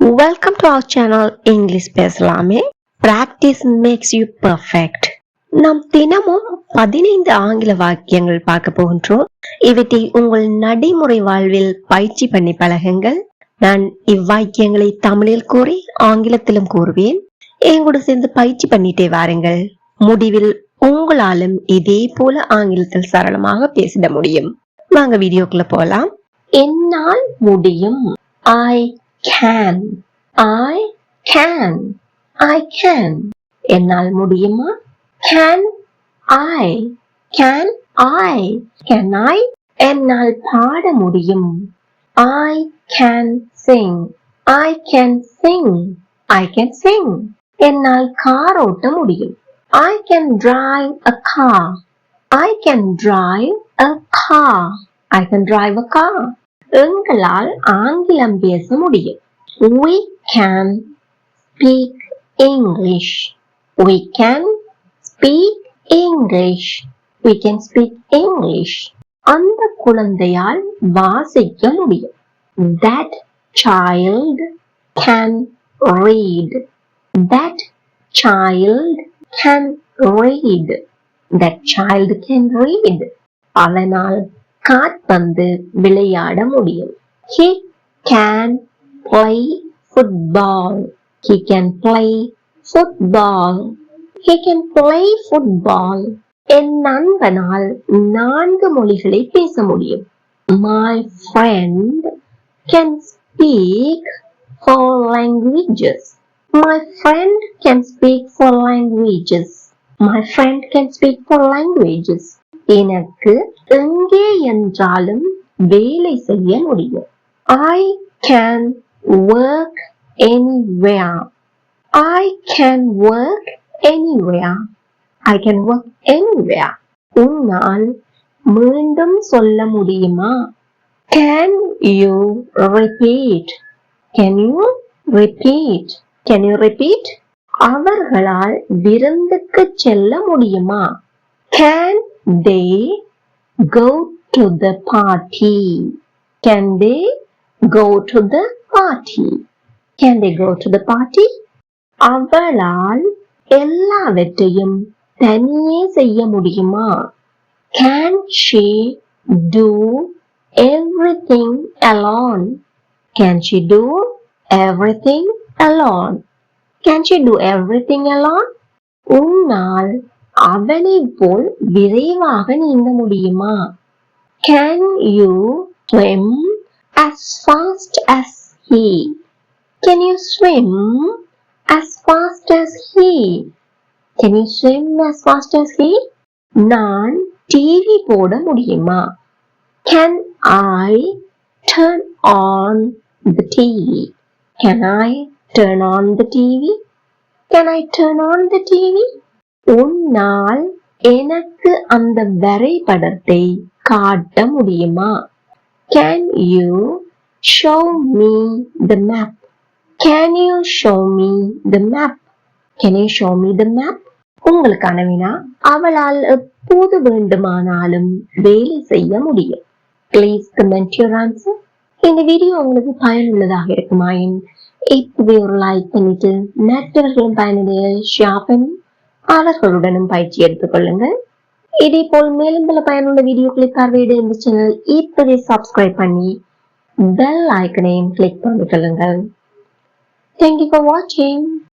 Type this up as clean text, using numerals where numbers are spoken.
Welcome to our channel English பேசலாமே. Practice makes you perfect. நாம் தினமும் 15 ஆங்கில வாக்கியங்கள் பார்க்க போகின்றோம். இவற்றை உங்கள் நடைமுறை வாழ்வில் பயிற்சி பண்ணி பழகுங்கள். நான் இவ்வாக்கியங்களை தமிழில் கூறி ஆங்கிலத்திலும் கூறுவேன். எங்கூட சேர்ந்து பயிற்சி பண்ணிட்டே வாருங்கள். முடிவில் உங்களாலும் இதே போல ஆங்கிலத்தில் சரளமாக பேசிட முடியும். வாங்க வீடியோக்குள்ள போலாம். என்னால் முடியும். I can. I can. I can. என்னால் முடியுமா? Can I? Can I? Can I? என்னால் பாட முடியும். I can sing. I can sing. I can sing. என்னால் கார் ஓட்ட முடியும். I can drive a car. I can drive a car. I can drive a car. எங்களால் ஆங்கிலம் பேச முடியும். We can speak English. We can speak English. We can speak English. அந்த குழந்தையால் வாசிக்க முடியும். That child can read. That child can read. That child can read. அவனால் காற்பந்து விளையாட முடியும். He can play football. He can play football. He can play football. என் நண்பனால் 4 மொழிகளை பேச முடியும். My friend can speak 4 languages. My friend can speak 4 languages. My friend can speak 4 languages. எனக்கு எங்கே என்றாலும் வேலை செய்ய முடியும். I can work anywhere. I can work anywhere. I can work anywhere. உன்னால் மீண்டும் சொல்ல முடியுமா? Can you repeat? Can you repeat? Can you repeat? அவர்களால் விருந்துக்கு செல்ல முடியுமா? Can they go to the party? Can they go to the party? Can they go to the party? அவளால் எல்லாவற்றையும் தனியே செய்ய முடியுமா? Can she do everything alone? Can she do everything alone? Can she do everything alone? உன்னால் அவனை போல் விரைவாக நீந்த முடியுமா? Can you swim as fast as he? Can you swim as fast as he? Can you swim as fast as he? நான் TV போட முடியுமா? Can I turn on the TV? Can I turn on the TV? Can I turn on the TV? உன்னால் எனக்கு அந்த வரைபடத்தை காட்ட முடியுமா? Can you show me the map? Can you show me the map? Can you show me the map? உங்களுக்கான வினா, அவளால் எப்போது வேண்டுமானாலும் வேலை செய்ய முடியும். Please comment your answer. இந்த வீடியோ உங்களுக்கு பயனுள்ளதாக இருக்குமாயின் இப்பவே ஒரு லைக் பண்ணிட்டு மற்றவர்களும் பயனுடைய ஷேர் பண்ணி அவர்களுடனும் பயிற்சி எடுத்துக் கொள்ளுங்கள். இதே போல் மேலும் பல பயனுள்ள வீடியோக்களை பார்வையிட இந்த சேனல் இப்பவே சப்ஸ்கிரைப் பண்ணி பெல் ஐக்கனையும் கிளிக் பண்ணிக் கொள்ளுங்கள். Thank you for watching.